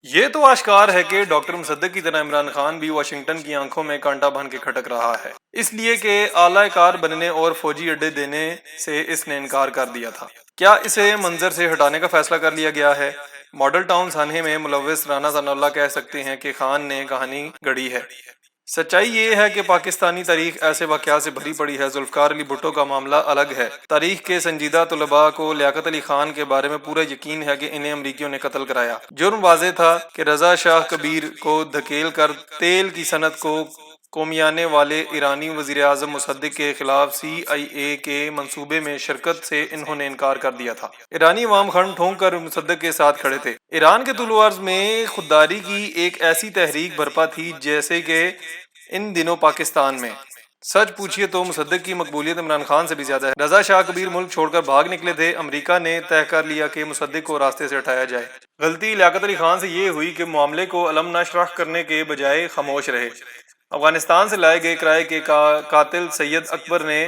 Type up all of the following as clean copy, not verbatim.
یہ تو آشکار ہے کہ ڈاکٹر مصدق کی طرح عمران خان بھی واشنگٹن کی آنکھوں میں کانٹا بن کے کھٹک رہا ہے، اس لیے کہ اعلی کار بننے اور فوجی اڈے دینے سے اس نے انکار کر دیا تھا۔ کیا اسے منظر سے ہٹانے کا فیصلہ کر لیا گیا ہے؟ ماڈل ٹاؤن سانحے میں ملوث رانا ثناء اللہ کہہ سکتے ہیں کہ خان نے کہانی گڑھی ہے۔ سچائی یہ ہے کہ پاکستانی تاریخ ایسے واقعات سے بھری پڑی ہے۔ ذوالفقار علی بھٹو کا معاملہ الگ ہے۔ تاریخ کے سنجیدہ طلباء کو لیاقت علی خان کے بارے میں پورا یقین ہے کہ انہیں امریکیوں نے قتل کرایا۔ جرم واضح تھا کہ رضا شاہ کبیر کو دھکیل کر تیل کی صنعت کو قومیانے والے ایرانی وزیر اعظم مصدق کے خلاف CIA کے منصوبے میں شرکت سے انہوں نے انکار کر دیا تھا۔ ایرانی عوام کھڑ ٹھونک کر مصدق کے ساتھ کھڑے تھے۔ ایران کے طول و عرض میں خودداری کی ایک ایسی تحریک برپا تھی جیسے کہ ان دنوں پاکستان میں۔ سچ پوچھئے تو مصدق کی مقبولیت عمران خان سے بھی زیادہ ہے۔ رضا شاہ کبیر ملک چھوڑ کر بھاگ نکلے تھے۔ امریکہ نے طے کر لیا کہ مصدق کو راستے سے ہٹایا جائے۔ غلطی لیاقت علی خان سے یہ ہوئی کہ معاملے کو علم نشر کرنے کے بجائے خاموش رہے۔ افغانستان سے لائے گئے کرائے کے قاتل سید اکبر نے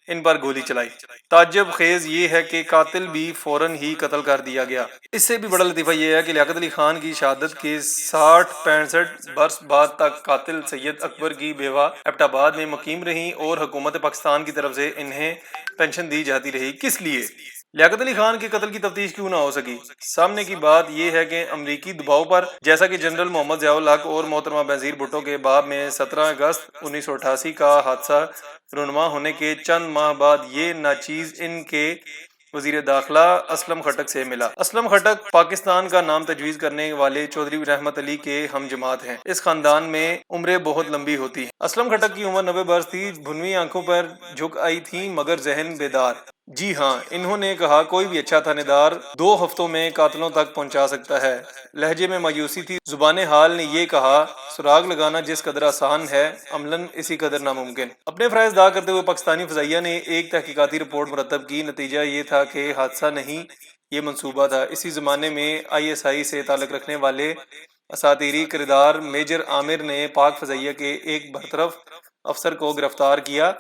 ان پر گولی چلائی۔ تعجب خیز یہ ہے کہ قاتل بھی فوراً ہی قتل کر دیا گیا۔ اس سے بھی بڑا لطیفہ یہ ہے کہ لیاقت علی خان کی شہادت کے 60-65 برس بعد تک قاتل سید اکبر کی بیوہ ایبٹ آباد میں مقیم رہیں اور حکومت پاکستان کی طرف سے انہیں پنشن دی جاتی رہی۔ کس لیے؟ لیاقت علی خان کے قتل کی تفتیش کیوں نہ ہو سکی؟ سامنے کی بات یہ ہے کہ امریکی دباؤ پر، جیسا کہ جنرل محمد ضیاء الحق اور محترمہ بینظیر بھٹو کے باب میں 17 اگست 1988 کا حادثہ رونما ہونے کے چند ماہ بعد یہ ناچیز ان کے وزیر داخلہ اسلم خٹک سے ملا۔ اسلم خٹک پاکستان کا نام تجویز کرنے والے چودھری رحمت علی کے ہم جماعت ہیں۔ اس خاندان میں عمریں بہت لمبی ہوتی ہیں۔ اسلم خٹک کی عمر 90 برس تھی۔ بھنویں آنکھوں پر جھک آئی تھیں مگر ذہن بیدار۔ جی ہاں، انہوں نے کہا کوئی بھی اچھا تھانے دار 2 ہفتوں میں قاتلوں تک پہنچا سکتا ہے۔ لہجے میں مایوسی تھی۔ زبان حال نے یہ کہا سراغ لگانا جس قدر آسان ہے عملاً اسی قدر ناممکن۔ اپنے فرائض ادا کرتے ہوئے پاکستانی فضائیہ نے ایک تحقیقاتی رپورٹ مرتب کی۔ نتیجہ یہ تھا کہ حادثہ نہیں، یہ منصوبہ تھا۔ اسی زمانے میں ISI سے تعلق رکھنے والے اساطیری کردار میجر عامر نے پاک فضائیہ کے ایک برطرف افسر کو گرفتار کیا،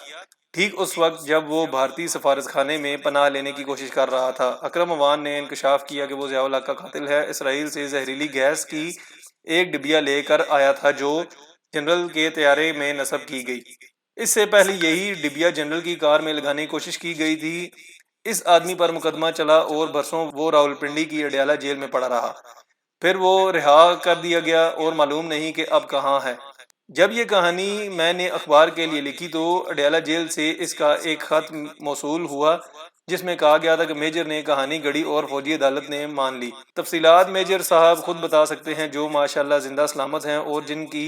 ٹھیک اس وقت جب وہ بھارتی سفارت خانے میں پناہ لینے کی کوشش کر رہا تھا۔ اکرم عوان نے انکشاف کیا کہ وہ ضیاء الحق کا قاتل ہے۔ اسرائیل سے زہریلی گیس کی ایک ڈبیا لے کر آیا تھا جو جنرل کے طیارے میں نصب کی گئی۔ اس سے پہلے یہی ڈبیا جنرل کی کار میں لگانے کی کوشش کی گئی تھی۔ اس آدمی پر مقدمہ چلا اور برسوں وہ راولپنڈی کی اڈیالہ جیل میں پڑا رہا، پھر وہ رہا کر دیا گیا اور معلوم نہیں کہ اب کہاں ہے۔ جب یہ کہانی میں نے اخبار کے لیے لکھی تو اڈیالہ جیل سے اس کا ایک خط موصول ہوا جس میں کہا گیا تھا کہ میجر نے کہانی گڑھی اور فوجی عدالت نے مان لی۔ تفصیلات میجر صاحب خود بتا سکتے ہیں، جو ماشاءاللہ زندہ سلامت ہیں اور جن کی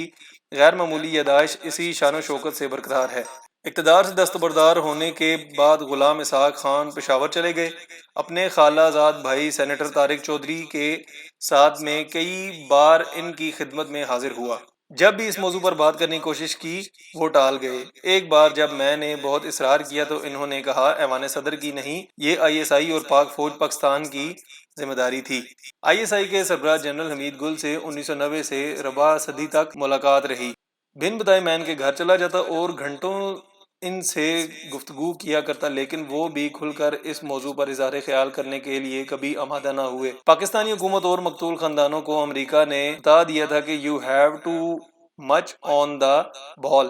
غیر معمولی یادداشت اسی شان و شوکت سے برقرار ہے۔ اقتدار سے دستبردار ہونے کے بعد غلام اسحاق خان پشاور چلے گئے۔ اپنے خالہ زاد بھائی سینیٹر طارق چودھری کے ساتھ میں کئی بار ان کی خدمت میں حاضر ہوا۔ جب بھی اس موضوع پر بات کرنے کی کوشش کی وہ ٹال گئے۔ ایک بار جب میں نے بہت اصرار کیا تو انہوں نے کہا ایوان صدر کی نہیں، یہ ISI اور پاک فوج پاکستان کی ذمہ داری تھی۔ ISI کے سربراہ جنرل حمید گل سے 1990 سے ربع صدی تک ملاقات رہی۔ بن بتائے میں ان کے گھر چلا جاتا اور گھنٹوں ان سے گفتگو کیا کرتا، لیکن وہ بھی کھل کر اس موضوع پر اظہار خیال کرنے کے لیے کبھی آمادہ نہ ہوئے۔ پاکستانی حکومت اور مقتول خاندانوں کو امریکہ نے بتا دیا تھا کہ you have too much on the ball،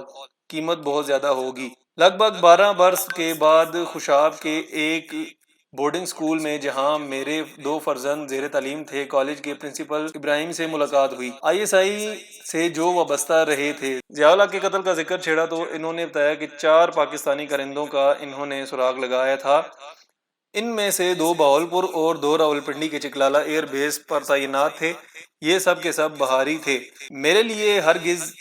قیمت بہت زیادہ ہوگی۔ لگ بھگ 12 برس کے بعد خوشاب کے ایک بورڈنگ سکول میں جہاں میرے 2 فرزند زیر تعلیم تھے، کالج کے پرنسپل ابراہیم سے ملاقات ہوئی۔ ISI سے جو وابستہ رہے تھے۔ ضیاء الحق کے قتل کا ذکر چھیڑا تو انہوں نے بتایا کہ 4 پاکستانی کرندوں کا انہوں نے سراغ لگایا تھا۔ ان میں سے 2 بہاولپور اور 2 راولپنڈی کے چکلالہ ایئر بیس پر تعینات تھے۔ یہ سب کے سب بہاری تھے۔ میرے لیے ہرگز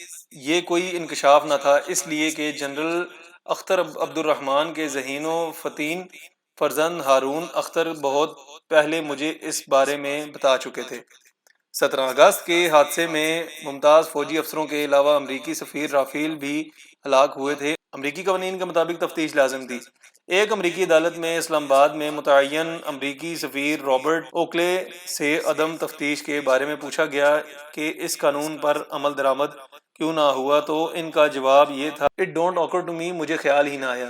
یہ کوئی انکشاف نہ تھا، اس لیے کہ جنرل اختر عبد الرحمن کے ذہین و فطین فرزند ہارون اختر بہت پہلے مجھے اس بارے میں بتا چکے تھے۔ 17 اگست کے حادثے میں ممتاز فوجی افسروں کے علاوہ امریکی سفیر رافیل بھی ہلاک ہوئے تھے۔ امریکی قوانین کے مطابق تفتیش لازم تھی۔ ایک امریکی عدالت میں اسلام آباد میں متعین امریکی سفیر رابرٹ اوکلے سے عدم تفتیش کے بارے میں پوچھا گیا کہ اس قانون پر عمل درآمد کیوں نہ ہوا تو ان کا جواب یہ تھا It don't occur to me، مجھے خیال ہی نہ آیا۔